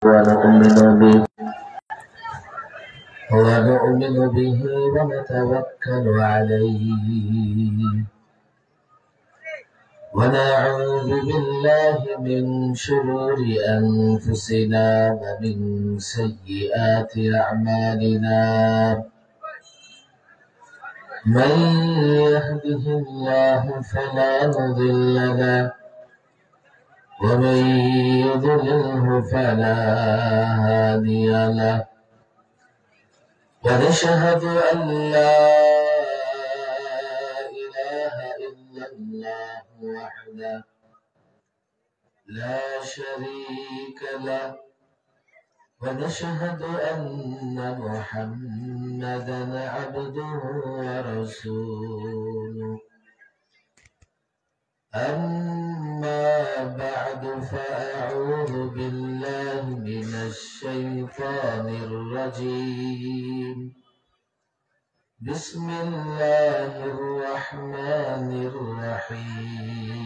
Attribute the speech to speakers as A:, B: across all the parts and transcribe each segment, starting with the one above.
A: ونؤمن به ونتوكل عليه ونعوذ بالله من شرور أنفسنا ومن سيئات أعمالنا من يهده الله فلا مضل له ومن يضلله فلا هادي له ونشهد أن لا إله إلا الله وحده لا شريك له ونشهد أن محمدا عبده ورسوله أما بعد فأعوذ بالله من الشيطان الرجيم بسم الله الرحمن الرحيم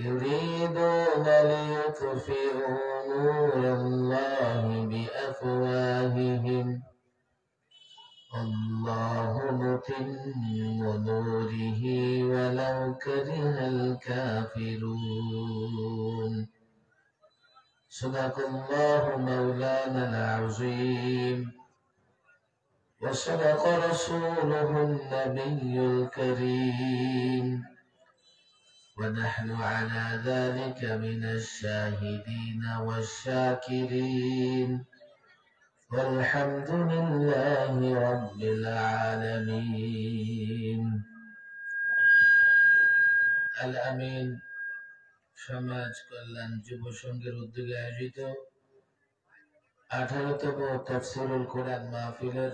A: يريدون ليطفئوا نور الله بأفواههم الله متم نوره ولو كره الكافرون صدق الله مولانا العظيم وصدق رسوله النبي الكريم ونحن على ذلك من الشاهدين والشاكرين والحمد لله رب العالمين আল-আমিন সমাজ কল্যাণ যুব সংঘের উদ্যোগে আয়োজিত 18তম তাফসীরুল কোরআন মাহফিলে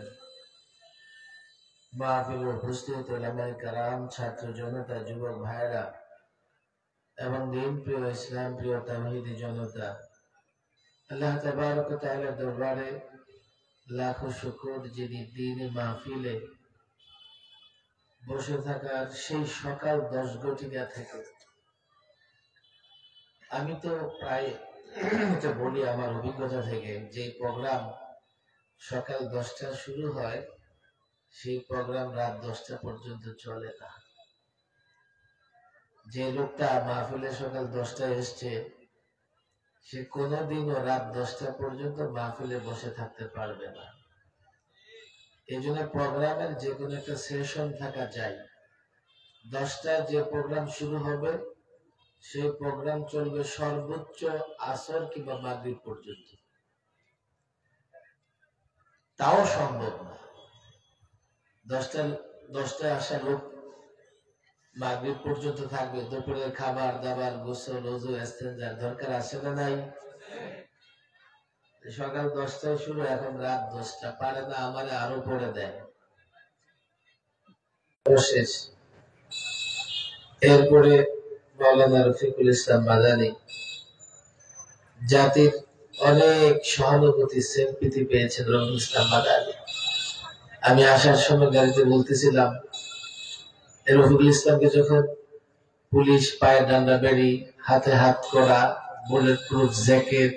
A: উপস্থিত উলামায়ে কেরাম, ছাত্র জনতা, যুবক ভাইরা এবং দিন প্রিয় ইসলাম প্রিয় তাওহীদি জনতা, আল্লাহ তাবারক ওয়া তাআলার দরবারে লাখো শুকর যিনি দিনে মাহফিলে বসে থাকার সেই সকাল 10 ঘটিকা থেকে আমি তো প্রায় বলি আমার অভিজ্ঞতা থেকে, যে প্রোগ্রাম সকাল 10টা শুরু হয় সেই প্রোগ্রাম রাত 10টা পর্যন্ত চলে না। যে লোকটা মাহফিলে সকাল 10টায় এসছে সে কোনোদিনও রাত 10টা পর্যন্ত মাহফিলে বসে থাকতে পারবে না। এই জন্য প্রোগ্রামের যে কোনো একটা সেশন থাকা চাই। 10টায় যে প্রোগ্রাম শুরু হবে সেই প্রোগ্রাম চলবে সর্বোচ্চ আসর কিংবা মাগরিব পর্যন্ত। তাও সম্ভব না 10টায় আসা লোক মাগরিব পর্যন্ত থাকবে। দুপুরের খাবার দাবার, গোসল, ওযু, ইস্তেঞ্জার দরকার আছে না নাই? সকাল 10টায় শুরু, এখন রাত 10টা, পারে না আমারে আরো পড়ে দেয়। শেষ। এরপরে মাওলানা রফিকুল ইসলাম মাদানী জাতির অনেক সহানুভূতি সিম্পিতি পেয়েছেন। রফিকুল ইসলাম মাদানী আমি আসার সময় গাড়িতে বলতেছিলাম, রফিকুল ইসলামকে যখন পুলিশ পায়ে ডান্ডা বেড়ি, হাতে হাত করা, বুলেট প্রুফ জ্যাকেট,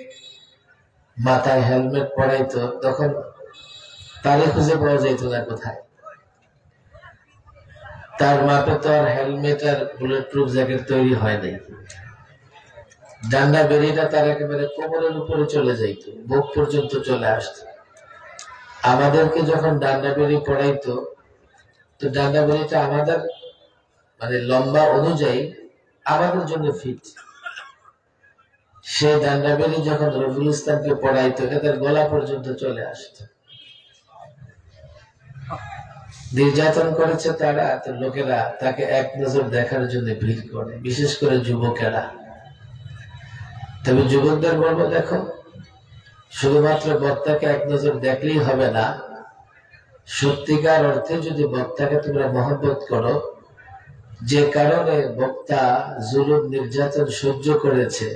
A: মাথায় হেলমেট পরাইতো, তখন তারে খুঁজে পাওয়া যাইত না কোথায়। তার মাপে তো আর হেলমেট আর বুলেট প্রুফ জ্যাকেট তৈরি হয় নাই। ডান্ডা বেড়িটা তার একেবারে কোমরের উপরে চলে যাইত, বুক পর্যন্ত চলে আসতো। আমাদেরকে যখন ডান্ডা বেড়ি পড়াইতো, তো ডান্ডা বেড়িটা আমাদের মানে লম্বা অনুযায়ী আমাদের জন্য ফিট। সে ডান্ডা বেড়ি যখন রফিকুল ইসলামকে পড়াইতো এদের গলা পর্যন্ত চলে আসতো। নির্যাতন করেছে তারা, তো লোকেরা তাকে এক নজর দেখার জন্য ভিড় করে, বিশেষ করে যুবকেরা। তবে যুবকদের বলবো, দেখো, শুধুমাত্র বক্তাকে এক নজর দেখলেই হবে না। সত্যিকার অর্থে যদি বক্তাকে তোমরা মহব্বত করো, যে কারণে বক্তা জুলুম নির্যাতন সহ্য করেছে,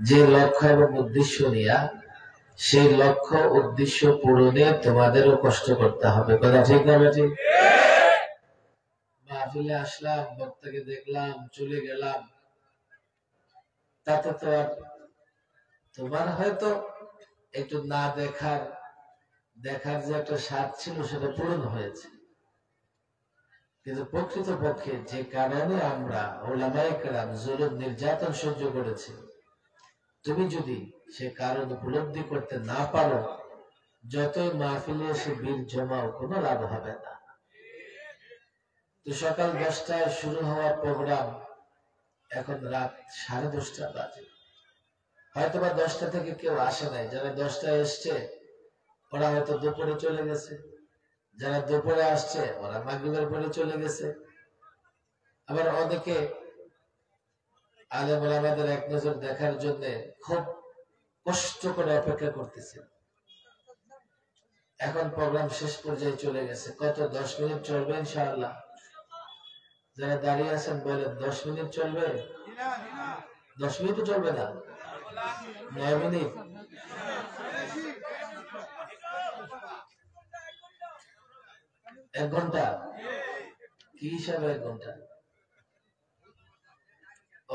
A: যে লক্ষ্য এবং উদ্দেশ্য নিয়ে, সেই লক্ষ্য উদ্দেশ্য পূরণে তোমাদেরও কষ্ট করতে হবে। কথা ঠিক না ঠিক? মাহফিলে আসলাম, বক্তাকে দেখলাম, চলে গেলাম, তাতে তো আর তোমার হয়তো একটু না দেখার যে একটা স্বাদ ছিল সেটা পূরণ হয়েছে, কিন্তু প্রকৃত পক্ষে যে কারণে আমরা ওলামায়ে কেরাম জুলুম নির্যাতন সহ্য করেছি, তুমি যদি সে কারণ উপলব্ধি করতে না পারো, যতই মাহফিলে এসে বীর জমাও কোনো লাভ হবে না। তো সকাল 10টায় শুরু হওয়া প্রোগ্রাম এখন রাত 10:30 বাজে। হয়তো বা 10টা থেকে কেউ আসে নাই, যারা 10টায় এসছে ওরা হয়তো দুপুরে চলে গেছে, যারা দুপুরে আসছে ওরা মাগরিবের পরে চলে গেছে। আবার অনেকে আলেম ওলামাদের এক নজর দেখার জন্য খুব কষ্ট করে অপেক্ষা করতেছে। এখন প্রোগ্রাম শেষ পর্যায়ে চলে গেছে, কত 10 মিনিট চলবে ইনশাআল্লাহ? যারা দাঁড়িয়ে আছেন বলেন 10 মিনিট চলবে? 10 মিনিট চলবে না, 9 মিনিট, 1 ঘন্টা? কি হিসাবে 1 ঘন্টা?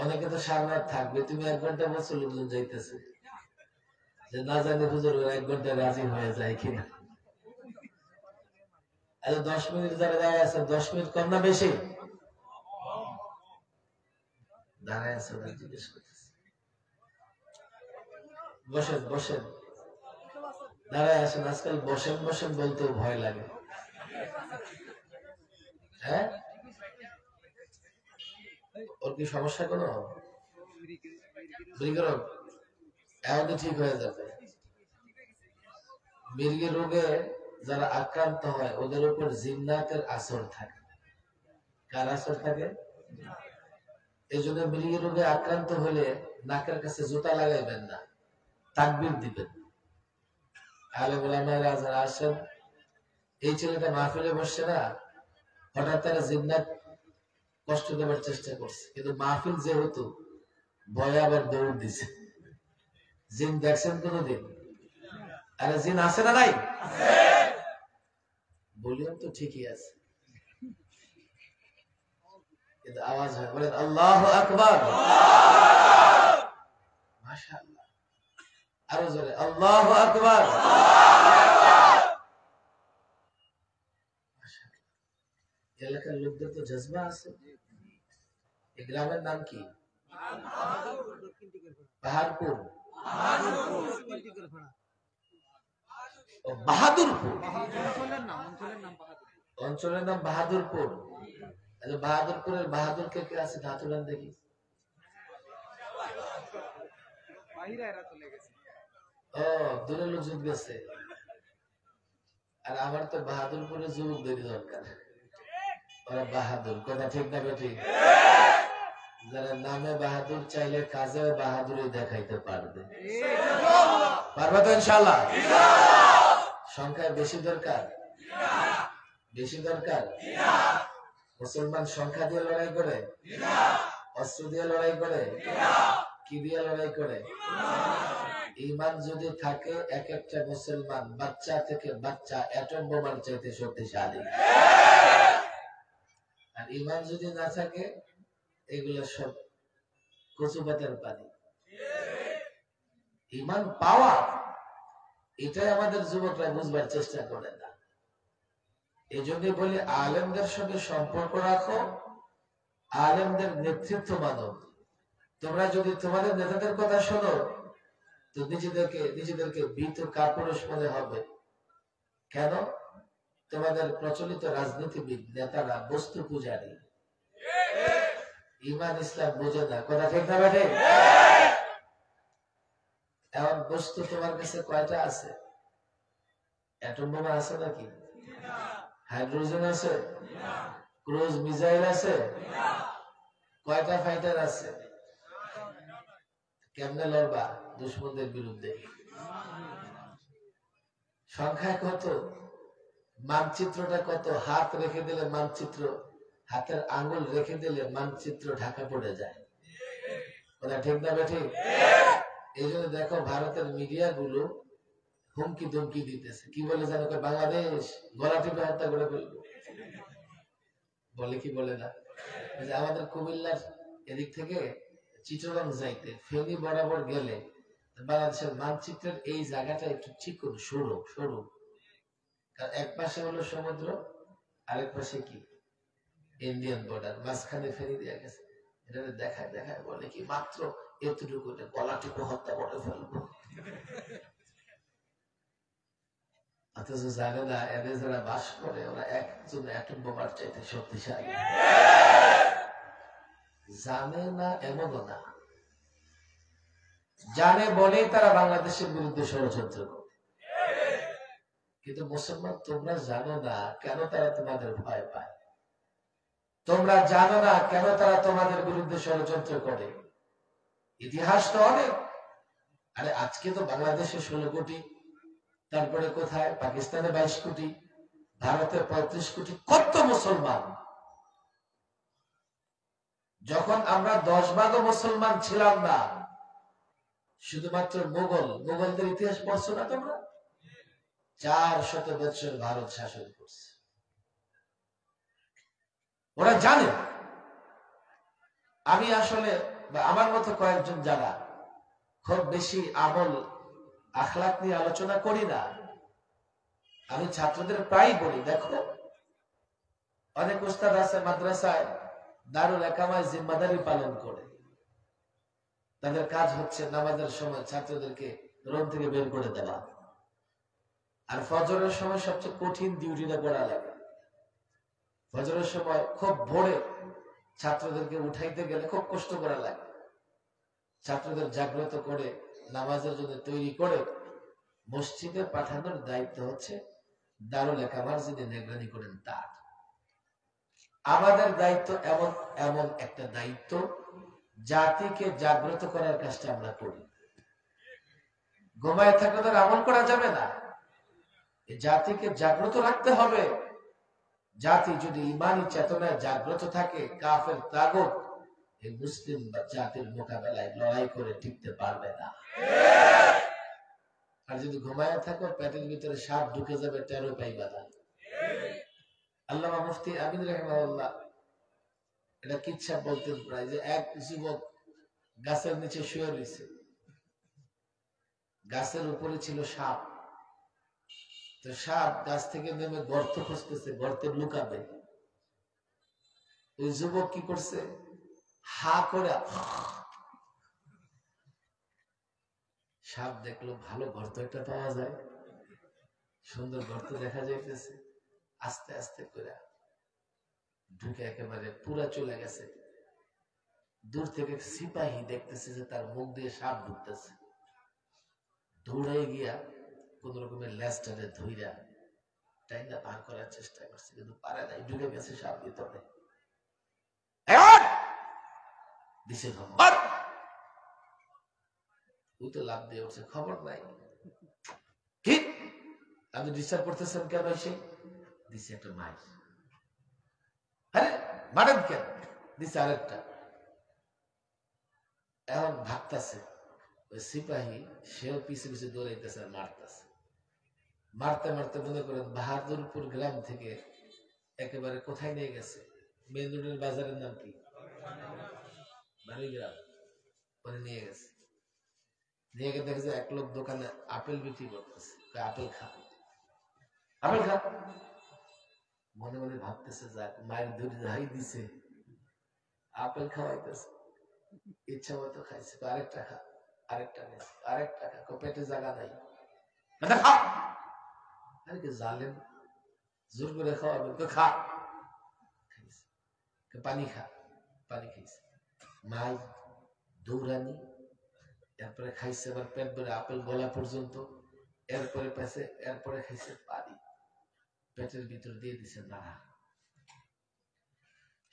A: অনেকে তো সারা রাত থাকবে, তুমি 1 ঘন্টা বলছো, লোকজন যাইতেছে, যে না জানি হুজুর 1 ঘন্টা রাজি হয়ে যায় কিনা। আচ্ছা 10 মিনিট যারা দাঁড়ায় আছে, 10 মিনিট কম না বেশি? দাঁড়ায় আছে, জিজ্ঞেস করতেছে। বসেন বসেন, দাঁড়ায় আসেন। আজকাল বসেন বসেন বলতেও ভয় লাগে। হ্যাঁ, ওর কি সমস্যা কোনো? এমনই ঠিক হয়ে যাবে। মৃগী রোগে যারা আক্রান্ত হয় ওদের উপর জিন্নাতের আসর থাকে। কার আসর থাকে? এই জন্য মৃগী রোগে আক্রান্ত হলে নাকের কাছে জুতা লাগাইবেন না, তাকবীর দিবেন। আলেম ওলামারা যারা আসেন, এই ছেলেটা মাহফিলে বসছে না, হঠাৎ তারা জিন্নাত কষ্ট দেওয়ার চেষ্টা করছে, কিন্তু মাহফিল যেহেতু, ভয়ে আবার দৌড় দিছে। জিন দেখছেন কোনদিন? আরে জিন আছে না নাই? বলিও তো ঠিকই আছে, কিন্তু আওয়াজ হয়, বলেন আল্লাহু আকবার। মাশাআল্লাহ, আরো জোরে আল্লাহু আকবার। এলাকার লোকদের তো জজবা আছে। এই গ্রামের নাম কি? বাহাদুরপুর। বাহাদুরপুর অঞ্চলের নাম বাহাদুরপুর। বাহাদুরপুরের বাহাদুর কে কে আছে? ধাতুরান দেখি। ও, দূরের লোকজন গেছে। আর আমার তো বাহাদুরপুরে যুবকদেরই দরকার, ওরা বাহাদুর। কথা ঠিক না বেঠিক? যারা নামে বাহাদুর, চাইলে কাজেও বাহাদুরি দেখাইতে পারবে। পারবে তো ইনশাআল্লাহ? সংখ্যায় বেশি দরকার? বেশি দরকার? মুসলমান সংখ্যা দিয়ে লড়াই করে? অস্ত্র দিয়ে লড়াই করে? কি দিয়ে লড়াই করে? ঈমান যদি থাকে, এক একটা মুসলমান বাচ্চা থেকে বাচ্চা অ্যাটম বোমার চাইতে শক্তিশালী। আর ঈমান যদি না থাকে, এগুলো সব কচু পাতার পানি। ঈমান পাওয়া, এটাই আমাদের যুবকরা বুঝবার চেষ্টা করে না। এই জন্য বলি, আলেমদের সঙ্গে সম্পর্ক রাখো, আলেমদের নেতৃত্ব মানো। তোমরা যদি তোমাদের নেতাদের কথা শোনো, তো নিজেদেরকে ভীত কাপুরুষ মনে হবে। কেন? তোমাদের প্রচলিত রাজনীতিবিদ নেতারা বস্তু পূজারী, ঈমান ইসলাম বোঝে না। কথা ঠিক না বেঠে? এমন বস্তু তোমার কাছে কয়টা আছে? অ্যাটম বোমা আছে নাকি? হাইড্রোজেন আছে? ক্রুজ মিসাইল আছে? কয়টা ফাইটার আছে? কেমনে লড়বা দুশ্মনদের বিরুদ্ধে? সংখ্যায় কত? মানচিত্রটা কত? হাত রেখে দিলে মানচিত্র, হাতের আঙ্গুল রেখে দিলে মানচিত্র ঢাকা পড়ে যায়। ওরা ঠিক না বেঠিক? এই জন্য দেখো ভারতের মিডিয়া গুলো হুমকি ধমকি দিতেছে। কি বলে জানো? বাংলাদেশ গলা টিপে হত্যা করে ফেলবো। বলে কি বলে না? আমাদের কুমিল্লার এদিক থেকে চিটাগাং যাইতে ফেনী বরাবর গেলে বাংলাদেশের মানচিত্রের এই জায়গাটা একটু চিকন সরু সরু, কারণ এক পাশে হলো সমুদ্র, আরেক পাশে কি ইন্ডিয়ান বর্ডার, মাঝখানে ফেনী দেওয়া গেছে। এটা দেখায় দেখায় বলে কি মাত্র এতটুকু গলাটুকু হত্যা করে ফেলবো, অথচ জানে না এদের যারা বাস করে ওরা একজন অ্যাটম বোমার চাইতে শক্তিশালী। জানে না এমনও না, জানে বলেই তারা বাংলাদেশের বিরুদ্ধে ষড়যন্ত্র করে। কিন্তু মুসলমান তোমরা জানো না কেন তারা তোমাদের ভয় পায়, তোমরা জানো না কেন তারা তোমাদের বিরুদ্ধে ষড়যন্ত্র করে। ইতিহাস তো অনেক। আরে আজকে তো বাংলাদেশে 16 কোটি, তারপরে কোথায় পাকিস্তানে 22 কোটি, ভারতে 35 কোটি, কত মুসলমান। যখন আমরা 10 ভাগও মুসলমান ছিলাম না, শুধুমাত্র মুঘলদের ইতিহাস পড়ছো না তোমরা? 400 বছর ভারত শাসন করছে। ওরা জানে। আমি আসলে আমার মতো কয়েকজন যারা খুব বেশি আমল আখলাক নিয়ে আলোচনা করি না, আমি ছাত্রদের প্রায় বলি, দেখো অনেক উস্তাদ আছে মাদ্রাসায় দারুল একামায় জিম্মাদারি পালন করে। তাদের কাজ হচ্ছে নামাজের সময় ছাত্রদেরকে রুম থেকে বের করে দেওয়া, আর ফজরের সময় সবচেয়ে কঠিন ডিউটিটা করা লাগে। ফজরের সময় খুব ভোরে ছাত্রদেরকে উঠাইতে গেলে খুব কষ্ট করা লাগে। ছাত্রদের জাগ্রত করে নামাজের জন্য তৈরি করে মসজিদে পাঠানোর দায়িত্ব হচ্ছে দারুল একামার যিনি নিগরানি করেন তার। আমাদের দায়িত্ব এমন এমন একটা দায়িত্ব, জাতিকে জাগ্রত করার কাজটা আমরা করি। ঘুমায় থাকলে তার আমল করা যাবে না, জাতিকে জাগ্রত রাখতে হবে। জাতি যদি ইমানি চেতনায় জাগ্রত থাকে, কাফের তাগুত এই মুসলিম বা জাতির মোকাবেলায় লড়াই করে টিকতে পারবে না। আর যদি ঘুমায় থাকো, পেটের ভিতরে সাপ ঢুকে যাবে, টেরও পাইবা না। আল্লামা মুফতি আমিন রাহিমাহুল্লাহ এটা কিচ্ছা বলতেন প্রায়, যে এক যুবক গাছের নিচে শুয়ে রয়েছে, গাছের উপরে ছিল সাপ। তো সাপ গাছ থেকে নেমে গর্ত খুঁজতেছে, গর্তে লুকাবে। ওই যুবক কি করছে, হা করে সাপ দেখলো ভালো গর্ত একটা পাওয়া যায়, সুন্দর গর্ত দেখা যাইতেছে, আস্তে আস্তে করে ঢুকে একেবারে পুরা চলে গেছে। দূর থেকে সিপাহী দেখতেছে যে তার মুখ দিয়ে সাপ ঢুকতেছে, দৌড়ে গিয়া কোন রকমের লেজটারে ধইরা টাইনা পার করার চেষ্টা করছে, কিন্তু পারে নাই, ঢুকে গেছে সাপ ভিতরে। দিছে ধমক, ও তো লাভ দিয়ে উঠছে, খবর নাই। কি আপনি ডিস্টার্ব করতেছেন কেন? এসে দিছে একটা মাইর। আরে মারেন কেন? দিছে আরেকটা। এখন ভাবতেছে ওই সিপাহী, সেও পিছে পিছে দৌড়াইতেছে আর মারতেছে। মারতে মারতে মনে করেন বাহাদুরপুর গ্রাম থেকে একেবারে কোথায় নিয়ে গেছে, মেন রোডের বাজারের নাম কি, বাড়িগ্রাম, ওখানে নিয়ে গেছে। নিয়ে গিয়ে দেখে যে এক লোক দোকানে আপেল বিক্রি করতেছে, আপেল খা, আপেল খা। মনে মনে ভাবতেছে যাক মায়ের ধরে যাই দিছে, আপেল খাওয়াইতেছে, ইচ্ছা মতো খাইছে, আরেকটা খা, আরেকটা নিয়েছে, আরেকটা খা, পেটে জায়গা নাই, খা। আরে কি জালেম, জোর করে খাওয়াবেন তো খা। পানি খা, পানি খাইছে, মাই দৌড়ানি, এরপরে খাইছে আবার পেট ভরে আপেল গলা পর্যন্ত, এরপরে খাইছে পানি, পেটের ভিতর দিয়ে দিছে নাড়া,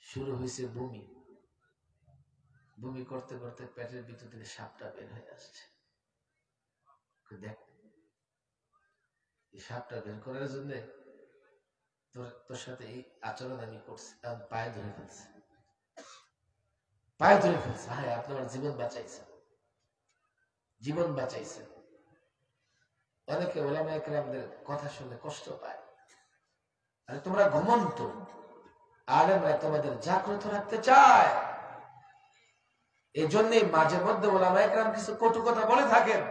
A: শুরু হয়েছে বমি। বমি করতে করতে পেটের ভিতর থেকে সাপটা বের হয়ে আসছে। দেখ এই সাপটা বের করার জন্য তোর সাথে এই আচরণ আমি করছি, পায়ে ধরে ফেলছে, পায়ে ধরে ফেলছে। হ্যাঁ, আপনি আমার জীবন বাঁচাইছেন, জীবন বাঁচাইছেন। অনেকে ওলামা একরামদের কথা শুনে কষ্ট পায়। আরে তোমরা ঘুমন্ত, আলেমরা তোমাদের জাগ্রত রাখতে চায়। এই জন্যই মাঝে মধ্যে ওলামা একরাম কিছু কটু কথা বলে থাকেন,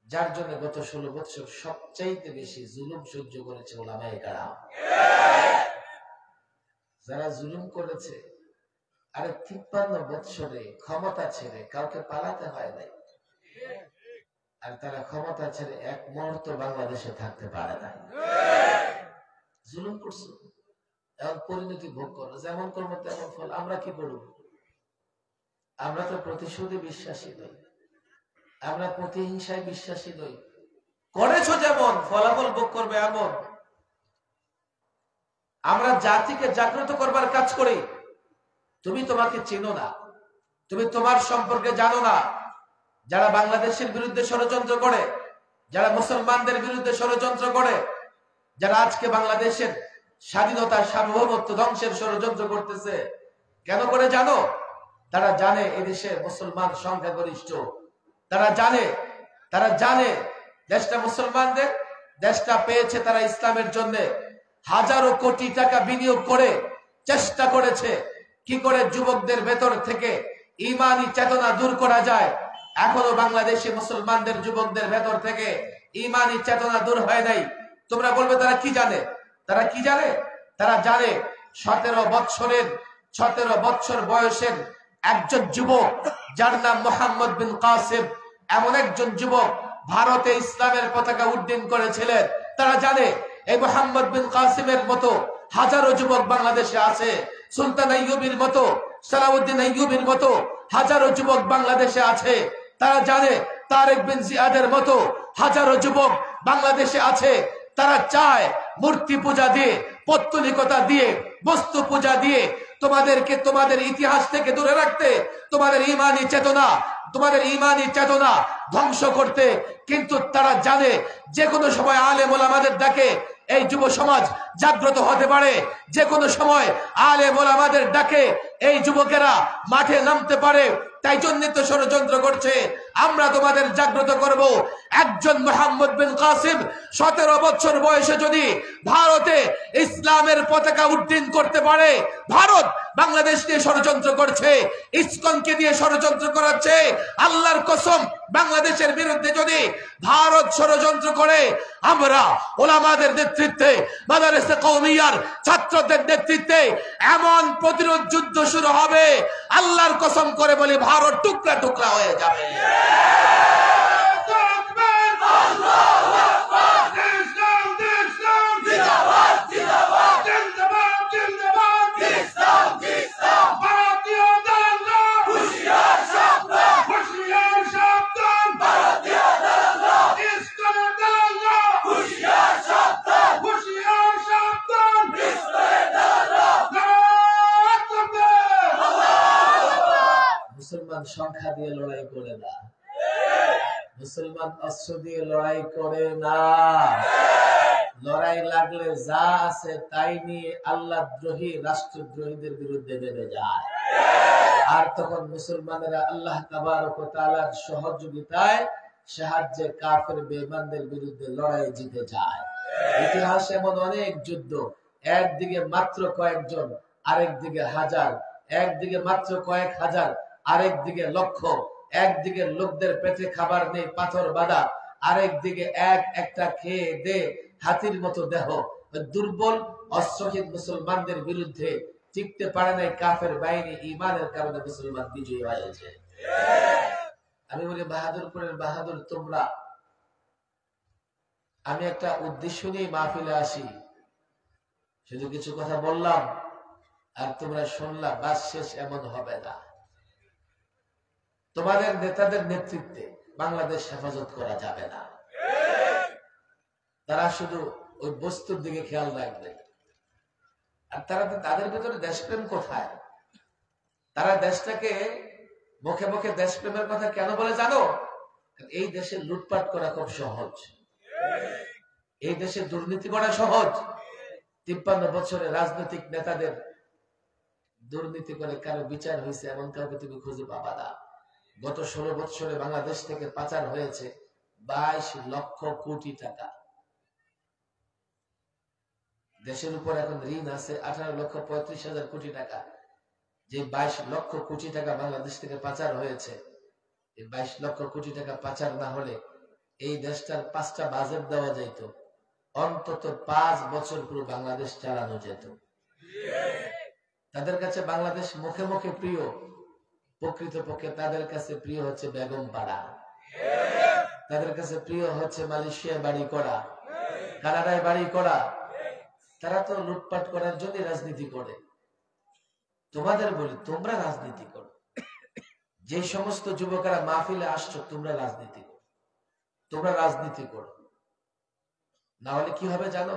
A: যার জন্য গত 16 বছর সবচাইতে বেশি জুলুম সহ্য করেছে ওলামা একরাম। যারা জুলুম করেছে, আরে 53 বছরে ক্ষমতা ছেড়ে কাউকে পালাতে হয় নাই, আর তারা ক্ষমতা ছেড়ে এক মুহূর্ত বাংলাদেশে থাকতে পারে না। জুলুম করছো, এখন পরিণতি ভোগ করো, যেমন করবো তেমন ফল। আমরা কি করব? আমরা তো প্রতিশোধে বিশ্বাসী নই, আমরা প্রতিহিংসায় বিশ্বাসী নই। করেছো যেমন, ফলাফল ভোগ করবে এমন। আমরা জাতিকে জাগ্রত করবার কাজ করি। তুমি তোমাকে চেনো না, তুমি তোমার সম্পর্কে জানো না। যারা বাংলাদেশের বিরুদ্ধে ষড়যন্ত্র করে, যারা মুসলমানদের বিরুদ্ধে ষড়যন্ত্র করে, যারা আজকে বাংলাদেশের স্বাধীনতা সার্বভৌমত্ব ধ্বংসের ষড়যন্ত্র করতেছে, কেন করে জানো? তারা জানে এদেশে মুসলমান সংখ্যাগরিষ্ঠ। তারা জানে দেশটা মুসলমানদের, দেশটা পেয়েছে তারা ইসলামের জন্য। হাজারো কোটি টাকা বিনিয়োগ করে চেষ্টা করেছে কি করে যুবকদের ভেতর থেকে ঈমানি চেতনা দূর করা যায়। এখনো বাংলাদেশে মুসলমানদের যুবকদের ভেতর থেকে ঈমানি চেতনা দূর হয় নাই। তোমরা বলবে তারা কি জানে? তারা কি জানে? তারা জানে 17 বছর বয়সের একজন যুবক, যার নাম মোহাম্মদ বিন কাসিম, এমন একজন যুবক ভারতে ইসলামের পতাকা উড্ডীন করেছিলেন। তারা জানে এই মোহাম্মদ বিন কাসিমের মতো হাজারো যুবক বাংলাদেশে আছে। সুলতান আইয়ুবীর মতো, সালাউদ্দিন আইয়ুবীর মতো হাজারো যুবক বাংলাদেশে আছে। তারা জানে তারেক বিন জিয়াদের মতো হাজারো যুবক বাংলাদেশে আছে। তারা চায় মূর্তি পূজা দিয়ে, পৌত্তলিকতা দিয়ে, বস্তু পূজা দিয়ে তোমাদেরকে তোমাদের ইতিহাস থেকে দূরে রাখতে, তোমাদের ঈমানি চেতনা ধ্বংস করতে। কিন্তু তারা জানে যে কোনো সময় আলেম ওলামাদের ডাকে এই যুব সমাজ জাগ্রত হতে পারে। যে কোনো সময় আলেম ওলামাদের ডাকে এই যুবকেরা মাঠে নামতে পারে। তাই জন্য তো ষড়যন্ত্র করছে। আমরা তোমাদের জাগ্রত করব। একজন মোহাম্মদ বিন কাসিম 17 বছর বয়সে যদি ভারতে ইসলামের পতাকা উড্ডীন করতে পারে, ভারত বাংলাদেশ নিয়ে ষড়যন্ত্র করছে, ইসকনকে দিয়ে ষড়যন্ত্র করাচ্ছে। আল্লাহর কসম, বাংলাদেশের বিরুদ্ধে যদি ভারত ষড়যন্ত্র করে, আমরা ওলামাদের নেতৃত্বে, মাদ্রাসা কওমিয়ার ছাত্রদের নেতৃত্বে এমন প্রতিরোধ যুদ্ধ শুরু হবে, আল্লাহর কসম করে বলি ভারত টুকরা টুকরা হয়ে যাবে। মুসলমান সংখ্যা দিয়ে লড়াই করে না, মুসলমান অস্ত্র দিয়ে লড়াই করে না। লড়াই লাগলে যা আছে তাই নিয়ে আল্লাহ দ্রোহী রাষ্ট্রদ্রোহীদের বিরুদ্ধে নেমে যায়। আর তখন মুসলমানেরা আল্লাহ তাবারক ওয়া তাআলার সহযোগিতায়, সাহায্যে কাফের বেঈমানদের বিরুদ্ধে লড়াই জিতে যায়। ইতিহাসে এমন অনেক যুদ্ধ, একদিকে মাত্র কয়েকজন, আরেকদিকে হাজার, একদিকে মাত্র কয়েক হাজার, আরেকদিকে লক্ষ, একদিকে লোকদের পেটে খাবার নেই, পাথর বাঁধা, আরেকদিকে একটা খেয়ে দে হাতির মতো দেহ, দুর্বল অস্ত্রহীন মুসলমানদের বিরুদ্ধে টিকতে পারে নাই কাফের বাহিনী। ঈমানের কারণে মুসলমান বিজয়ী হয়েছে। আমি বলি বাহাদুরপুরের বাহাদুর তোমরা। আমি একটা উদ্দেশ্য নিয়ে মাহফিলে আসি, শুধু কিছু কথা বললাম আর তোমরা শুনলা, বাস শেষ, এমন হবে না। তোমাদের নেতাদের নেতৃত্বে বাংলাদেশ হেফাজত করা যাবে না। তারা শুধু ওই বস্তুর দিকে খেয়াল রাখবে। আর তাদের ভিতরে দেশপ্রেম কোথায়? তারা দেশটাকে মুখে মুখে দেশপ্রেমের কথা কেন বলে জানো? এই দেশে লুটপাট করা খুব সহজ, এই দেশে দুর্নীতি করা সহজ। 53 বছরে রাজনৈতিক নেতাদের দুর্নীতি করে কারো বিচার হয়েছে এমন কাউকে তুমি খুঁজে পাবা না। গত 16 বছরে বাংলাদেশ থেকে পাচার হয়েছে 22 লক্ষ কোটি টাকা। দেশের উপর এখন ঋণ আছে 18,35,000 কোটি টাকা, যে 22 লক্ষ কোটি টাকা বাংলাদেশ থেকে পাচার হয়েছে, এই 22 লক্ষ কোটি টাকা পাচার না হলে এই দেশটার 5টা বাজেট দেওয়া যেত, অন্তত 5 বছর পুরো বাংলাদেশ চালানো যেত। তাদের কাছে বাংলাদেশ মুখে মুখে প্রিয়, প্রকৃতপক্ষে তাদের কাছে প্রিয় হচ্ছে বেগম পাড়া, তাদের কাছে প্রিয় হচ্ছে মালয়েশিয়ায় বাড়ি করা, কানাডায় বাড়ি করা। তারা তো লুটপাট করার জন্য রাজনীতি করে। তোমাদের বলি, তোমরা রাজনীতি করো। যে সমস্ত যুবকেরা মাহফিলে আসছো, তোমরা রাজনীতি করো, তোমরা রাজনীতি করো। না হলে কি হবে জানো?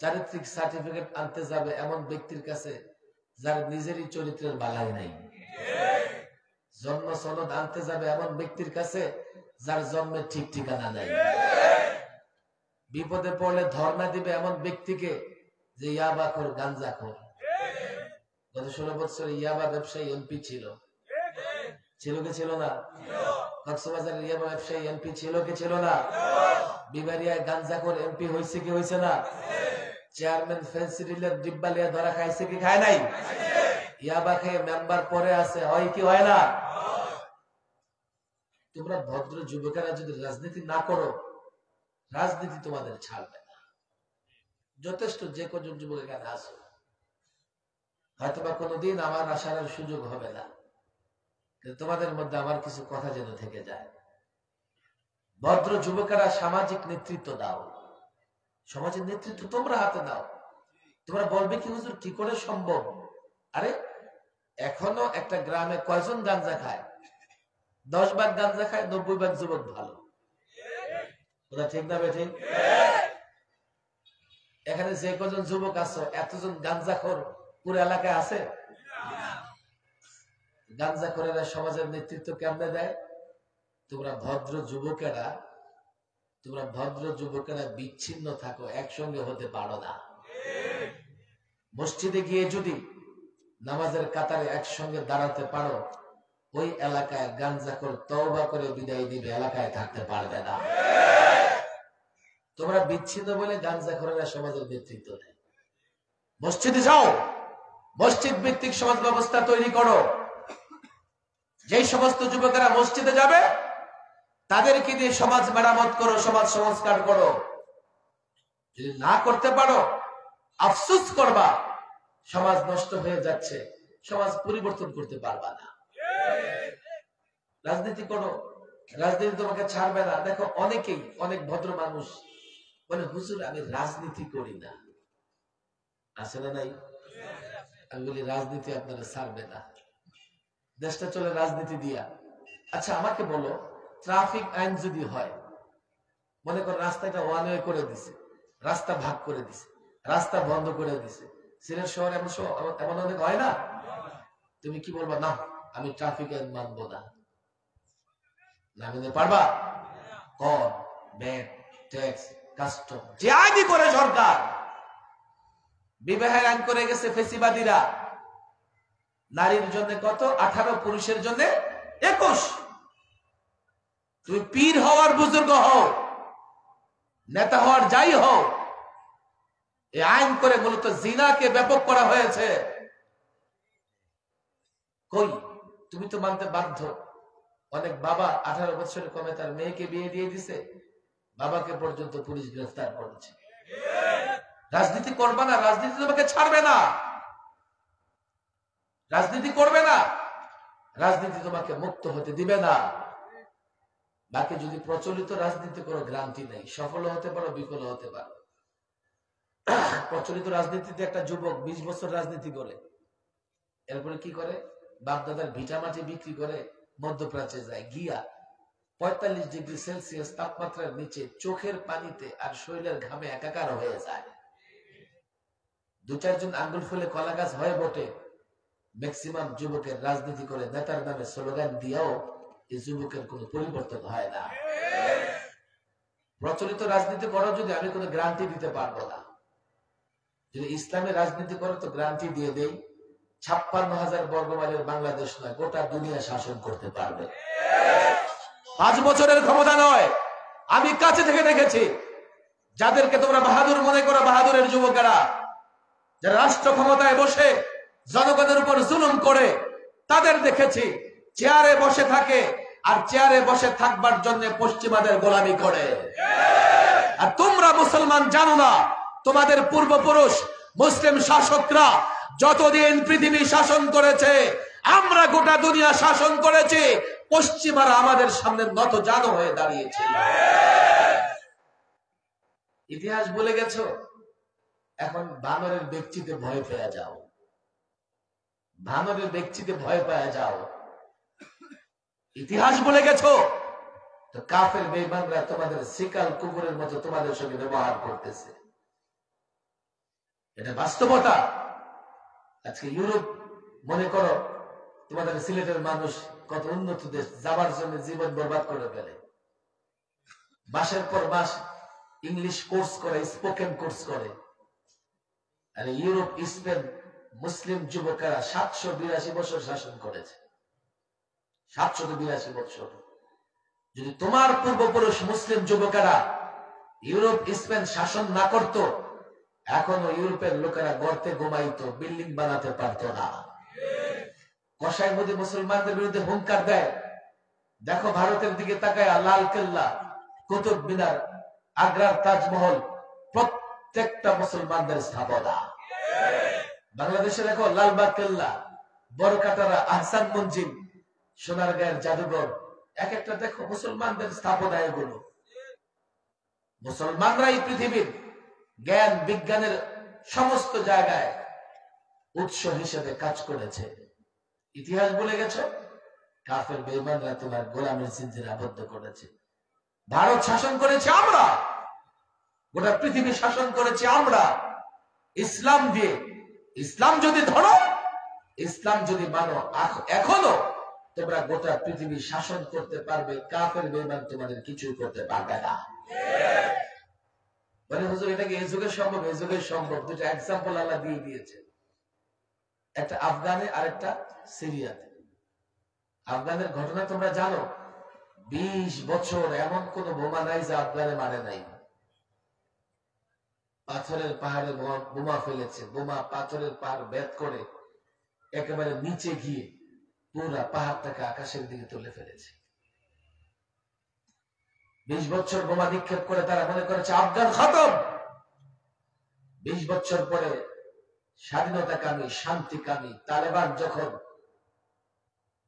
A: চারিত্রিক সার্টিফিকেট আনতে যাবে এমন ব্যক্তির কাছে যার নিজেরই চরিত্রের বালাই নাই। জন্ম সনদ আনতে যাবে এমন ব্যক্তির কাছে যার জন্মের ঠিক ঠিকানা নাই। বিপদে পড়লে ধর্ণা দিবে এমন ব্যক্তিকে যে ইয়াবাখোর, গাঞ্জাখোর। গত 16 বছরে ইয়াবা ব্যবসায়ী এমপি ছিল, ছিল কি ছিল না? কক্সবাজারের ইয়াবা ব্যবসায়ী এমপি ছিল কি ছিল না? বিবারিয়ায় গাঞ্জাখোর এমপি হয়েছে কি হয়েছে না? চেয়ারম্যান ফেন্সি ডিলার ডিব্বালিয়া ধরা খাইছে কি খায় নাই? ইয়াবা খেয়ে মেম্বার পরে আছে, হয় কি হয় না? তোমরা ভদ্র যুবকেরা যদি রাজনীতি না করো, রাজনীতি তোমাদের ছাড়বে না। যথেষ্ট যে কজন যুবক এখানে আসো, হয়তোবা কোনোদিন আমার আসার সুযোগ হবে না, কিন্তু তোমাদের মধ্যে আমার কিছু কথা যেন থেকে যায়। ভদ্র যুবকেরা সামাজিক নেতৃত্ব দাও, সমাজের নেতৃত্ব তোমরা হাতে দাও। তোমরা বলবে কি হুজুর কি করে সম্ভব? আরে এখনো একটা গ্রামে কয়জন গাঞ্জা খায়? 10 ভাগ গাঞ্জা খায়, 90 ভাগ যুবক ভালো। ওটা ঠিক না বেঠিক? এখানে যে কজন যুবক আছো, এতজন গাঞ্জাখোর পুরো এলাকায় আছে? গাঞ্জাখোরেরা সমাজের নেতৃত্ব কেমনে দেয়? তোমরা ভদ্র যুবকেরা বিচ্ছিন্ন থাকো, একসঙ্গে হতে পারো না। মসজিদে গিয়ে যদি নামাজের কাতারে একসঙ্গে দাঁড়াতে পারো, ওই এলাকায় গাঞ্জাখোর তওবা করে বিদায় দিবে, এলাকায় থাকতে পারবে না। তোমরা বিচ্ছিন্ন বলে গাঞ্জাখোরেরা সমাজের নেতৃত্ব দেয়। মসজিদে যাও, মসজিদ ভিত্তিক সমাজ ব্যবস্থা তৈরি করো। যেই সমস্ত যুবকেরা মসজিদে যাবে, তাদেরকে দিয়ে সমাজ মেরামত করো, সমাজ সংস্কার করো। যদি না করতে পারো, আফসোস করবা, সমাজ নষ্ট হয়ে যাচ্ছে, সমাজ পরিবর্তন করতে পারবা না। রাজনীতি করো, রাজনীতি তোমাকে ছাড়বে না। দেখো অনেকেই, অনেক ভদ্র মানুষ বলে হুজুর আমি রাজনীতি করি না। আছে না নাই? আমি বলি রাজনীতি আপনারা ছাড়বে না, দেশটা চলে রাজনীতি দিয়া। আচ্ছা আমাকে বলো, ট্রাফিক আইন যদি হয়, মনে করো রাস্তাটা ওয়ান ওয়ে করে দিছে, রাস্তা ভাগ করে দিছে, রাস্তা বন্ধ করে দিছে, সিলেট শহরে এমন অনেক হয় না? তুমি কি বলবা? না আমি ট্রাফিক আইন মানবো না। না মেনে পারবা? কর, ভ্যাট, ট্যাক্স, কাস্টম, যে আইনই করে সরকার। বিবাহের আইন করে গেছে ফেসিবাদীরা। নারীর জন্য কত? 18, পুরুষের জন্য 21। তুমি পীর হওয়ার বুজুর্গ হও, নেতা হওয়ার যাই হও, এই আইন করে মূলত জিনাকে ব্যাপক করা হয়েছে। কই তুমি তো মানতে বাধ্য। অনেক বাবা 18 বছরের কমে তার মেয়েকে বিয়ে দিয়ে দিছে, বাবাকে পর্যন্ত পুলিশ গ্রেফতার করেছে। রাজনীতি করবে না, রাজনীতি তোমাকে ছাড়বে না। রাজনীতি করবে না, রাজনীতি তোমাকে মুক্ত হতে দিবে না। বাকি যদি প্রচলিত রাজনীতি করো, গ্রান্টি নেই, সফল হতে পারো, বিফল হতে পারো। প্রচলিত রাজনীতিতে একটা যুবক 20 বছর রাজনীতি করে, এরপরে কি করে? বাপদাদার ভিটামাটি বিক্রি করে মধ্যপ্রাচ্যে যায়, গিয়া 45 ডিগ্রি সেলসিয়াস তাপমাত্রার নিচে চোখের পানিতে আর শরীরের ঘামে একাকার হয়ে যায়। 2-4 জন আঙ্গুল ফুলে কলা গাছ হয়ে বটে। ম্যাক্সিমাম যুবকের রাজনীতি করে নেতার নামে স্লোগান দিয়েও এই যুবকের কোন পরিবর্তন হয় না। প্রচলিত রাজনীতি করো যদি, আমি কোনো গ্যারান্টি দিতে পারবো না। যদি ইসলামের রাজনীতি করো তো গ্যারান্টি দিয়ে দেই, 56,000 বর্গমাইলের বাংলাদেশ নয়, গোটা দুনিয়া শাসন করতে পারবে। 5 বছরের ক্ষমতা নয়। আমি কাছে থেকে দেখেছি যাদেরকে তোমরা বাহাদুর মনে করো, বাহাদুরের যুবকেরা যারা রাষ্ট্র ক্ষমতায় বসে
B: জনগণের উপর জুলুম করে তাদের দেখেছি চেয়ারে বসে থাকে, আর চেয়ারে বসে থাকবার জন্য পশ্চিমাদের গোলামি করে। আর তোমরা মুসলমান জানো না, তোমাদের পূর্বপুরুষ মুসলিম শাসকরা যতদিন পৃথিবী শাসন করেছে, আমরা গোটা দুনিয়া শাসন করেছি, পশ্চিমারা আমাদের সামনে নত জানো হয়ে দাঁড়িয়েছে। ইতিহাস বলে গেছো, এখন বানরের ব্যক্তিতে ভয় পেয়ে যাও, বানরের ব্যক্তিতে ভয় পেয়ে যাও। ইতিহাস বলে গেছো, তো কাফের বেঈমানরা তোমাদের শিকাল কুকুরের মতো তোমাদের সঙ্গে ব্যবহার করতেছে। এটা বাস্তবতা। আজকে ইউরোপ মনে করো, তোমাদের সিলেটের মানুষ কত উন্নত দেশ, যাবার জন্য জীবন বরবাদ করে ফেলে। মাসের পর মাস ইংলিশ কোর্স করে, স্পোকেন কোর্স করে। আর ইউরোপ, স্পেন মুসলিম যুবকেরা 782 বছর শাসন করেছে। 782 বছর। যদি তোমার পূর্বপুরুষ মুসলিম যুবকেরা ইউরোপ, স্পেন শাসন না করত, এখনো ইউরোপের লোকেরা গর্তে ঘুমাইতো, বিল্ডিং বানাতে পারতো না। কসাই মোদি মুসলমানদের বিরুদ্ধে হুঙ্কার দেয়। দেখো ভারতের দিকে তাকায়, লাল কেল্লা, কুতুব মিনার, আগ্রার তাজমহল, প্রত্যেকটা মুসলমানদের স্থাপনা। বাংলাদেশে দেখো লালবাগ কেল্লা, বড়কাটারা, আহসান মঞ্জিল, সোনারগাঁয়ের জাদুঘর, এক একটা দেখো মুসলমানদের স্থাপনা। এগুলো মুসলমানরাই পৃথিবীর জ্ঞান বিজ্ঞানের সমস্ত জায়গায় উৎস হিসেবে কাজ করেছে। ইতিহাস বলে গেছো, কাফের বেঈমানরা তোমার গোলামের জিনজিরে আবদ্ধ করেছে। ভারত শাসন করেছে আমরা, গোটা পৃথিবী শাসন করেছি আমরা ইসলাম দিয়ে। ইসলাম যদি ধরো, ইসলাম যদি মানো, এখনো তোমরা গোটা পৃথিবী শাসন করতে পারবে। কাফের বেঈমান তোমাদের কিছুই করতে পারবে না। মানে হুজুর এটাকে এই যুগে সম্ভব, এই যুগে সম্ভব। দুটো এক্সাম্পল আল্লাহ দিয়ে দিয়েছে, একটা আফগানে আর একটা সিরিয়াতে। আফগানের ঘটনা তোমরা জানো, 20 বছর এমন কোন বোমা নাই যে আফগানে মারে নাই। পাথরের পাহাড়ে বোমা ফেলেছে, বোমা পাথরের পাহাড় ভেদ করে একেবারে নিচে গিয়ে পুরা পাহাড়টাকে আকাশের দিকে তুলে ফেলেছে। 20 বছর বোমা নিক্ষেপ করে তারা মনে করেছে আফগান খতম। 20 বছর পরে স্বাধীনতাকামী, শান্তিকামী তালেবান যখন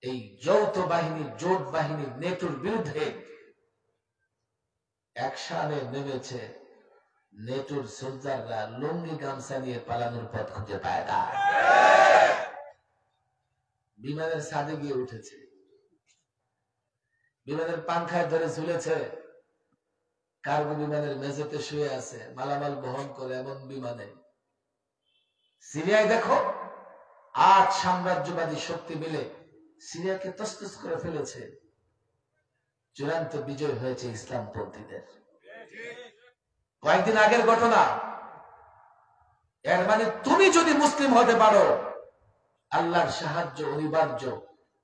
B: এই যৌথ বাহিনী, জোট বাহিনী, নেটোর বিরুদ্ধে অ্যাকশনে নেমেছে, নেটোর সোলজাররা লুঙ্গি গামছা নিয়ে পালানোর পথ খুঁজে পায় না। বিমানের ছাদে গিয়ে উঠেছে, বিমানের পাংখায় ধরে ঝুলেছে, কার্গো বিমানের মেঝেতে শুয়ে আছে, মালামাল বহন করে এমন বিমানে। সিরিয়ায় দেখো 8 সাম্রাজ্যবাদী শক্তি মিলে সিরিয়াকে তছনছ করে ফেলেছে। চূড়ান্ত বিজয় হয়েছে ইসলামপন্থীদের। কয়েকদিন আগের ঘটনা। এর মানে তুমি যদি মুসলিম হতে পারো, আল্লাহর সাহায্য অনিবার্য।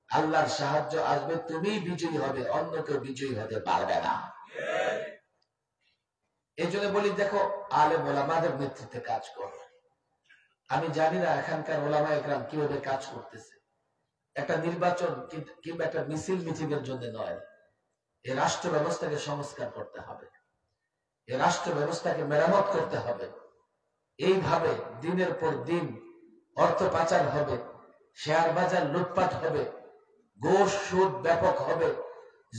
B: আল্লাহর সাহায্য আসবে, তুমি বিজয়ী হবে, অন্য কেউ বিজয়ী হতে পারবে না। এই জন্য বলি, দেখো আলেম ওলামাদের নেতৃত্বে কাজ করো। আমি জানি না এখানকার ওলামা একরাম কিভাবে কাজ করতেছে। একটা নির্বাচন কিংবা একটা মিছিল মিছিলের জন্য নয়। এই রাষ্ট্র ব্যবস্থাকে সংস্কার করতে হবে, এই রাষ্ট্র ব্যবস্থাকে মেরামত করতে হবে। এইভাবে দিনের পর দিন অর্থ পাচার হবে, শেয়ার বাজার লুটপাট হবে, ঘুষ সুদ ব্যাপক হবে,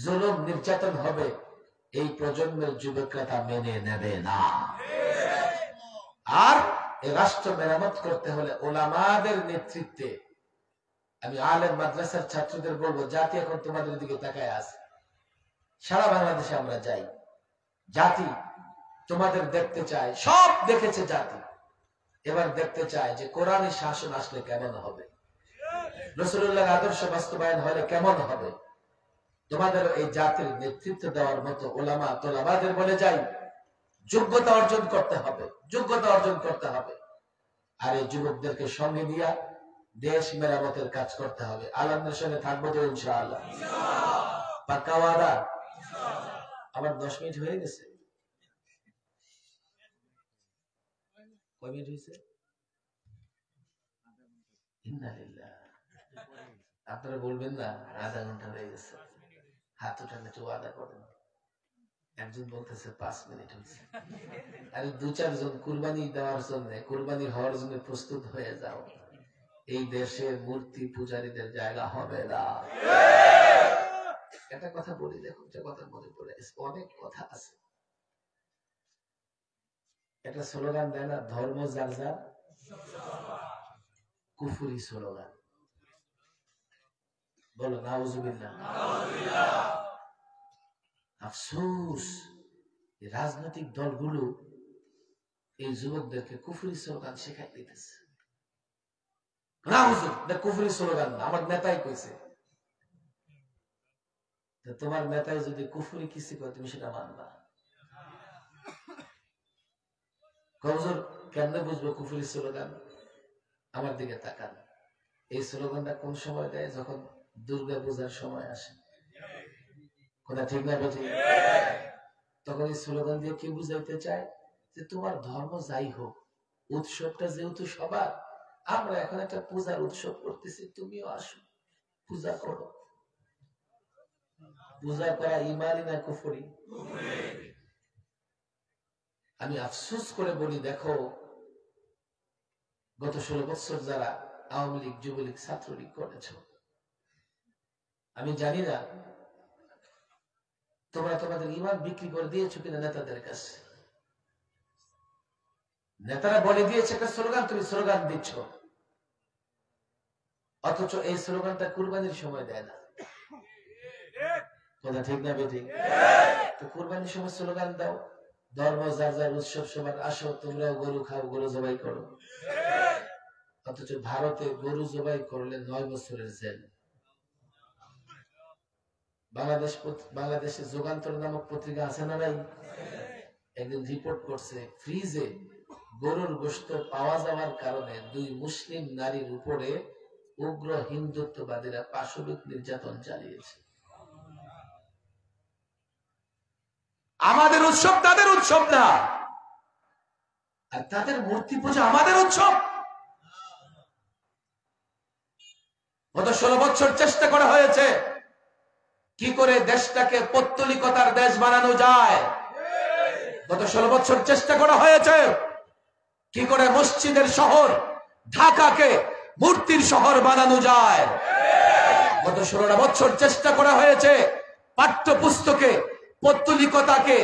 B: জুলুম নির্যাতন হবে। এই প্রজন্মের যুবকরা তা মেনে নেবে না। আর এই রাষ্ট্র মেরামত করতে হলে ওলামাদের নেতৃত্বে, আমি আলেম মাদ্রাসার ছাত্রদের বলবো, জাতি এখন তোমাদের দিকে তাকায় আছে। সারা বাংলাদেশে আমরা যাই, জাতি তোমাদের দেখতে চায়, সব দেখেছে জাতি। এবার দেখতে চায় যে কোরআনী শাসন আসলে কেমন হবে, রাসূলুল্লাহর আদর্শ বাস্তবায়ন হলে কেমন হবে। তোমাদের এই জাতির নেতৃত্ব দেওয়ার মতো ওলামা তোলাবাদের বলে যাই, যোগ্যতা অর্জন করতে হবে, যোগ্যতা অর্জন করতে হবে। আর এই যুবকদেরকে সঙ্গে নিয়ে দেশ মেরামতের কাজ করতে হবে। আল্লাহর সঙ্গে থাকবো তো ইনশাআল্লাহ, পাক্কা ওয়াদা। আমার 10 মিনিট হয়ে গেছে। কয় মিনিট হয়েছে?
A: ইন্নালিল্লাহ। আপনারা বলবেন না আধা ঘন্টা হয়ে গেছে, হাত উঠান একটু ওয়াদা করেন। একজন বলতেছে 5 মিনিট হয়েছে। আরে 2-4 জন কুরবানি দেওয়ার জন্য, কুরবানি হওয়ার জন্য প্রস্তুত হয়ে যাও। এই দেশের মূর্তি পূজারীদের জায়গা হবে না। একটা কথা বলি, দেখো একটা কথা মনে পড়ে, অনেক কথা আছে। একটা স্লোগান দেয় না, ধর্ম যার যার, কুফুরি স্লোগান। বলো নাউজুবিল্লাহ। আফসোস, রাজনৈতিক দলগুলো এই যুবকদেরকে কুফুরি স্লোগান শেখাই দিতেছে। কুফুরি স্লোগান আমার নেতাই কইছে। তোমার নেতাই যদি কুফুরি কিছু করে তুমি সেটা মানবা? হুজুর কেমনে বুঝবো কুফুরি স্লোগান? আমার দিকে তাকান। এই স্লোগানটা কোন সময় দেয়? যখন দুর্গা পূজার সময় আসে। কথা ঠিক না বেঠিক? তখন এই স্লোগান দিয়ে কি বুঝাইতে চায়? যে তোমার ধর্ম যাই হোক, উৎসবটা যেহেতু সবার, আমরা এখন একটা পূজার উৎসব করতেছি, তুমিও আসো, পূজা করো। পূজা করা ইমানি না কুফরি? আমি আফসোস করে বলি, দেখো গত 16 বছর যারা আওয়ামী লীগ, যুবলীগ, ছাত্রলীগ করেছ, আমি জানি না তোমরা তোমাদের ইমান বিক্রি করে দিয়েছো কিনা নেতাদের কাছে। নেতারা বলে দিয়েছে একটা স্লোগান, তুমি স্লোগান দিচ্ছ, অথচ এই স্লোগানটা কুরবানির সময় দেয় না। কথা ঠিক না বেঠিক? তো কুরবানির সময় স্লোগান দাও, ধর্ম যার যার, উৎসব সবার, আসো তোমরাও গরু খাও, গরু জবাই করো। অথচ ভারতে গরু জবাই করলে 9 বছরের জেল। বাংলাদেশে যুগান্তর নামক পত্রিকা আছে না নাই? একদিন রিপোর্ট করছে, ফ্রিজে গরুর গোশত পাওয়া যাওয়ার কারণে 2 মুসলিম নারীর উপরে উগ্র হিন্দুত্ববাদীরা পাশবিক নির্যাতন চালিয়েছে। আমাদের উৎসব তাদের উৎসব না, আর তাদের মূর্তি পূজা আমাদের উৎসব। গত 16 বছর চেষ্টা করা হয়েছে কি করে দেশটাকে পৌত্তলিকতার দেশ বানানো যায়। গত 16 বছর চেষ্টা করা হয়েছে কি করে মসজিদের শহর ঢাকাকে মূর্তির শহর বানানো যায়। গত 16 বছর চেষ্টা করা হয়েছে পাঠ্যপুস্তকে পৌত্তলিকতাকে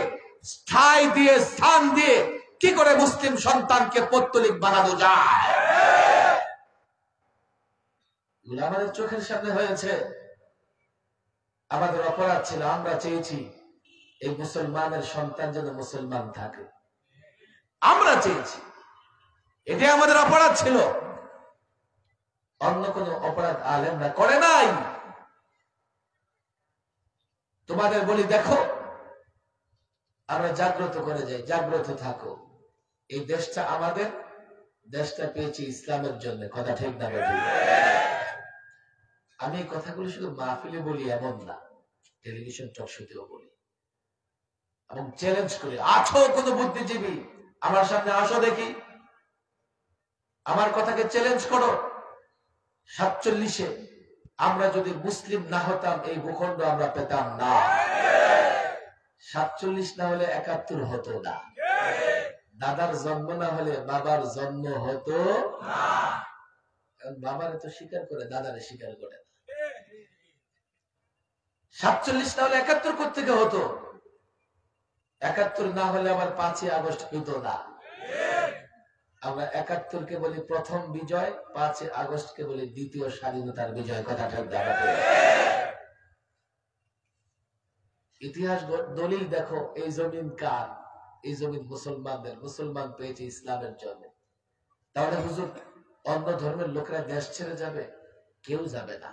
A: ঠাঁই দিয়ে, স্থান দিয়ে কি করে মুসলিম সন্তানকে পৌত্তলিক বানানো যায়। এগুলো আমাদের চোখের সামনে হয়েছে। আমাদের অপরাধ ছিল, আমরা চেয়েছি এই মুসলমানের সন্তান যেন মুসলমান থাকে, আমরা চেয়েছি, এটাই আমাদের অপরাধ ছিল। অন্য কোন অপরাধ আলেমরা করে নাই। তোমাদের বলি, দেখো আমরা জাগ্রত করে যাই, জাগ্রত থাকো। এই দেশটা আমাদের, দেশটা পেয়েছি ইসলামের জন্য। কথা ঠিক না বেঠিক? আমি এই কথাগুলো শুধু মাহফিলে বলি এমন না, টেলিভিশন টক শোতেও বলি এবং চ্যালেঞ্জ করি। আছো কোন বুদ্ধিজীবী, আমার সামনে আসো, দেখি আমার কথাকে চ্যালেঞ্জ করো। 47-এ আমরা যদি মুসলিম না হতাম, এই ভূখণ্ড আমরা পেতাম না। 47 না হলে 71 হতো না। দাদার জন্ম না হলে বাবার জন্ম হতো না। বাবারে তো স্বীকার করে, দাদারে স্বীকার করে না। 47 না হলে 71 কোত্থেকে হতো? 71 না হলে আবার 5ই আগস্ট হতো না। আমরা 71-কে বলি প্রথম বিজয়, 5ই আগস্টকে বলি দ্বিতীয় স্বাধীনতার বিজয়। কথা ঠিক দাঁড়াতে ইতিহাস দলিল দেখো, এই জমিন কার? এই জমিন মুসলমানদের। মুসলমান পেয়েছে ইসলামের জন্য। তাহলে হুজুর অন্য ধর্মের লোকেরা দেশ ছেড়ে যাবে? কেউ যাবে না,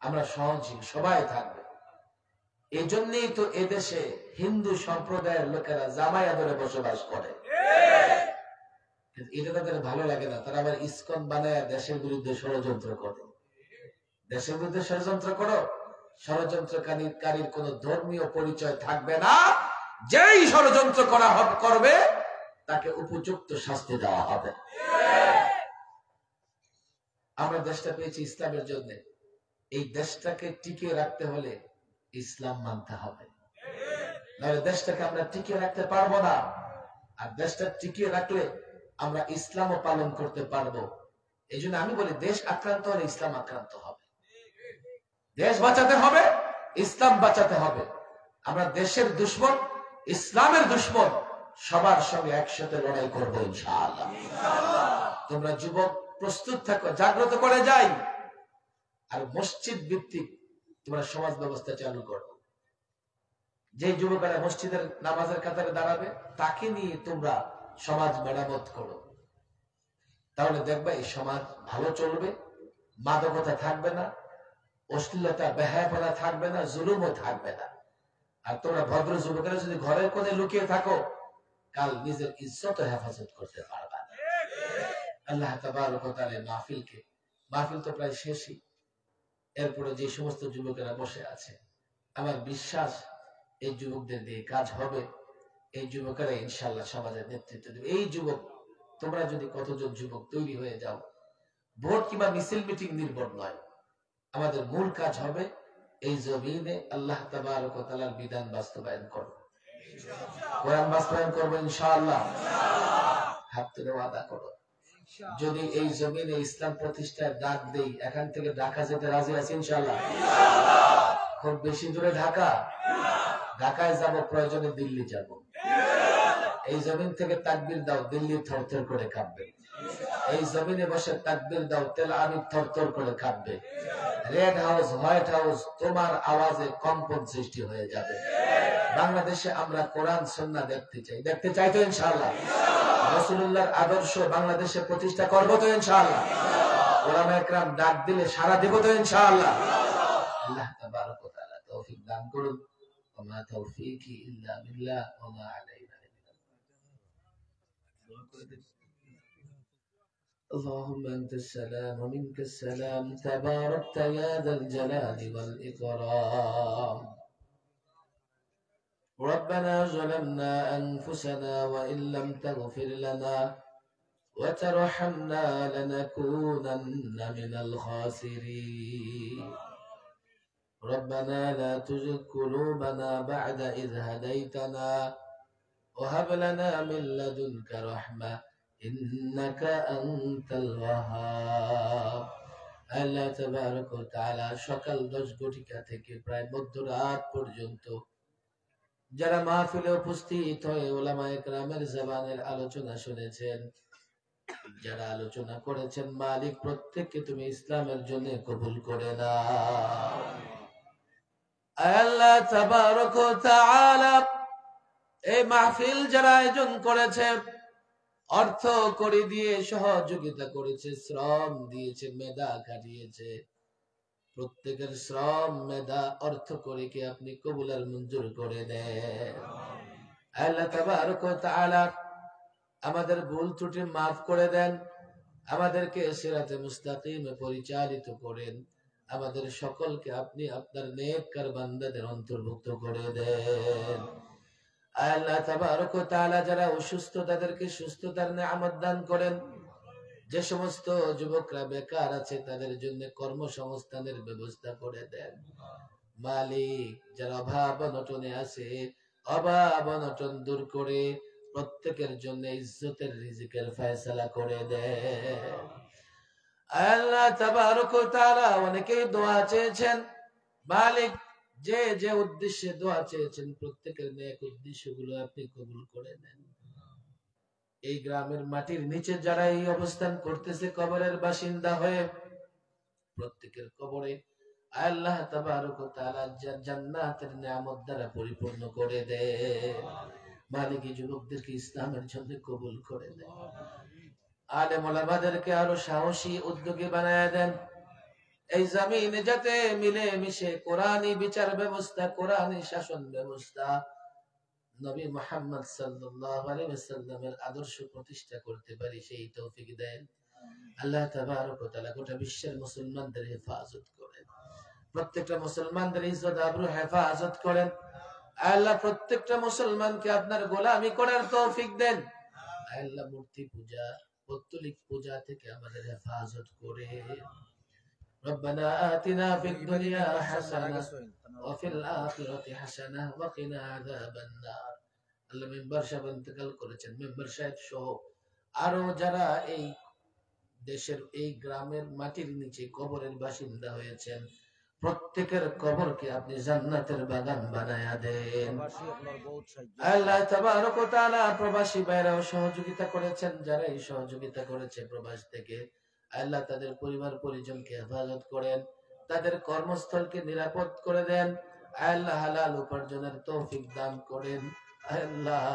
A: আমরা সহনশীল, সবাই থাকবে। এই জন্যই তো এদেশে হিন্দু সম্প্রদায়ের লোকেরা জামাই আদরে বসবাস করে। এটা তাদের ভালো লাগে না, তারা আবার ইসকন বানায় দেশের বিরুদ্ধে ষড়যন্ত্র করে। দেশের বিরুদ্ধে ষড়যন্ত্র করো, ষড়যন্ত্রকারীর কোন ধর্মীয় পরিচয় থাকবে না। যেই ষড়যন্ত্র করবে তাকে উপযুক্ত শাস্তি দেওয়া হবে।
B: আমরা দেশটা পেয়েছি ইসলামের জন্য। এই দেশটাকে টিকিয়ে রাখতে হলে ইসলাম মানতে হবে, নাহলে দেশটাকে আমরা টিকিয়ে রাখতে পারবো না। আর দেশটা টিকিয়ে রাখলে আমরা ইসলামও পালন করতে পারবো। এই জন্য আমি বলি, দেশ আক্রান্ত হলে ইসলাম আক্রান্ত হবে। দেশ বাঁচাতে হবে, ইসলাম বাঁচাতে হবে। আমরা দেশের দুশ্মন, ইসলামের দুশ্মন সবার সঙ্গে একসাথে লড়াই করবো ইনশাআল্লাহ। তোমরা যুবক প্রস্তুত থাকো, জাগ্রত করে যাই। আর মসজিদ ভিত্তিক তোমরা সমাজ ব্যবস্থা চালু করো। যে যুবকেরা মসজিদের নামাজের কাতারে দাঁড়াবে, তাকে নিয়ে তোমরা সমাজ মেরামত করো। তাহলে দেখবে এই সমাজ ভালো চলবে, মাদকতা থাকবে না, অশ্লীলতা বেহায়াপনা থাকবে না, জুলুমও থাকবে না। আর তোমরা ভদ্র যুবকেরা যদি ঘরের কোণে লুকিয়ে থাকো, কাল নিজের ইজ্জত হেফাজত করতে পারবে না। আল্লাহ তাবারক ওয়া তাআলা মাহফিল তো প্রায় শেষই। এরপরে যে সমস্ত যুবকেরা বসে আছে, আমার বিশ্বাস এই যুবকদের দিয়ে কাজ হবে। এই যুবকেরা ইনশাআল্লাহ সমাজের নেতৃত্ব দেবে। এই যুবক, তোমরা যদি কতজন যুবক তৈরি হয়ে যাও, ভোট কিংবা মিছিল মিটিং নির্ভর নয়, আমাদের মূল কাজ হবে এই জমিনে আল্লাহ তাবারক ওয়া তাআলার বিধান বাস্তবায়ন করব, কোরআন বাস্তবায়ন করব ইনশাআল্লাহ। হাত তুলে ওয়াদা করো, যদি এই জমিনে ইসলাম প্রতিষ্ঠার ডাক দেই, এখান থেকে ঢাকা যেতে রাজি আছি ইনশাআল্লাহ। খুব বেশি দূরে ঢাকায় যাব, প্রয়োজনে দিল্লি যাব। এই জমিন থেকে তাকবীর দাও, দিল্লি থরথর করে কাঁপবে। এই জমিনে বসে তাকবীর দাও, তেল আবিব থরথর করে কাঁপবে। রেড হাউস, হোয়াইট হাউস, তোমার আওয়াজে কম্পন সৃষ্টি হয়ে যাবে। বাংলাদেশে আমরা কোরআন সুন্নাহ দেখতে চাই তো ইনশাআল্লাহ। রাসূলুল্লাহর আদর্শ বাংলাদেশে প্রতিষ্ঠা করব তো ইনশাআল্লাহ। উলামায়ে কেরাম ডাক দিলে সাড়া দেব তো ইনশাআল্লাহ। আল্লাহ তাবারক ওয়া তাআলা তৌফিক দান করুন। ওয়া মা তাওফীকি ইল্লা বিল্লাহ ওয়া মা আলাইনা ইল্লা আল-বালাগ। اللهم أنت السلام ومنك السلام، تباركت يا ذا الجلال والإكرام. ربنا ظلمنا أنفسنا وإن لم تغفر لنا وترحمنا لنكونن من الخاسرين. ربنا لا تزغ قلوبنا بعد إذ هديتنا وهب لنا من لدنك رحمة إنك أنت الوهاب. আল্লাহ তাবারক ওয়া তাআলা সকাল 10 ঘটিকা থেকে প্রায় মধ্যরাত পর্যন্ত যারা মাহফিলে উপস্থিত হয়ে উলামায়ে কেরামের জবানের আলোচনা শুনেছেন, যারা আলোচনা করেছেন, মালিক প্রত্যেককে তুমি ইসলামের জন্য কবুল করে নাও। আল্লাহ তাবারক ওয়া তাআলা এই মাহফিল যারা আয়োজন করেছে, অর্থ করে দিয়ে সহযোগিতা করেছে, শ্রম দিয়েছে, মেধা খাটিয়েছে, প্রত্যেকের শ্রম, মেধা, অর্থ করে কি আপনি কবুল আর মঞ্জুর করে দেন। আল্লাহ তাবারক ওয়া তাআলা আমাদের ভুল ত্রুটি মাফ করে দেন, আমাদেরকে সিরাতে মুস্তাকিমে পরিচালিত করেন, আমাদের সকলকে আপনি আপনার নেককার বান্দাদের অন্তর্ভুক্ত করে দেন। আল্লাহ তাবারক ওয়া তাআলা যারা অসুস্থ তাদেরকে সুস্থতার নিয়ামত দান করেন, যে সমস্ত যুবকরা বেকার আছে তাদের জন্য কর্মসংস্থানের ব্যবস্থা করে দেন। মালিক যারা অভাব অনটনে আছে, অভাব অনটন দূর করে প্রত্যেকের জন্য ইজ্জতের রিজিকের ফয়সালা করে দেন। আল্লাহ তাবারক ওয়া তাআলা অনেকেই দোয়া চেয়েছেন, মালিক যে যে উদ্দেশ্যে দোয়া চেয়েছেন প্রত্যেকের নেক উদ্দেশ্যগুলো আপনি কবুল করে নেন। এই গ্রামের মাটির নিচে যারা এই অবস্থান করতেছে কবরের বাসিন্দা হয়ে, প্রত্যেকের কবরে আল্লাহ তাবারক ওয়া তাআলা জান্নাতের নিয়ামত দ্বারা পরিপূর্ণ করে দেন। মালিক এই যুবকদেরকে ইসলামের জন্য কবুল করে দেন। আলেম ওলামাদেরকে আরো সাহসী উদ্যোগী বানায় দেন। এই জমিনে যাতে মিলে মিশে কোরআনী বিচার ব্যবস্থা, কোরআনী শাসন ব্যবস্থা, নবী মুহাম্মদ সাল্লাল্লাহু আলাইহি ওয়াসাল্লামের আদর্শ প্রতিষ্ঠা করতে পারি, সেই তৌফিক দেন। আল্লাহ তাবারক ওয়া তাআলা গোটা বিশ্বের মুসলমানদের হেফাজত করেন, প্রত্যেকটা মুসলমানদের ইজ্জত আবরু হেফাজত করেন। আল্লাহ প্রত্যেকটা মুসলমানকে আপনার গোলামি করার তৌফিক দেন। আল্লাহ মূর্তি পূজা,
A: পৌত্তলিক পূজা থেকে আমাদের হেফাজত করে। ربنا آتنا في الدنيا حسنة وفي الآخرة حسنة وقنا عذاب النار। আল্লাহ মেম্বার সাহেব ইন্তেকাল করেছেন, মেম্বার সাহেব সহ আরো যারা এই দেশের এই গ্রামের মাটির নিচে কবরের বাসিন্দা হয়েছেন, প্রত্যেকের কবরকে আপনি জান্নাতের বাগান বানায়া দেন। আল্লাহ তাবারক ওয়া তাআলা প্রবাসী ভাইরাও সহযোগিতা করেছেন, যারা এই সহযোগিতা করেছে প্রবাস থেকে, আল্লাহ তাদের পরিবার পরিজনকে হেফাজত করেন, তাদের কর্মস্থলকে নিরাপদ করে দেন। আল্লাহ হালাল উপার্জনের তৌফিক দান করেন। আল্লাহ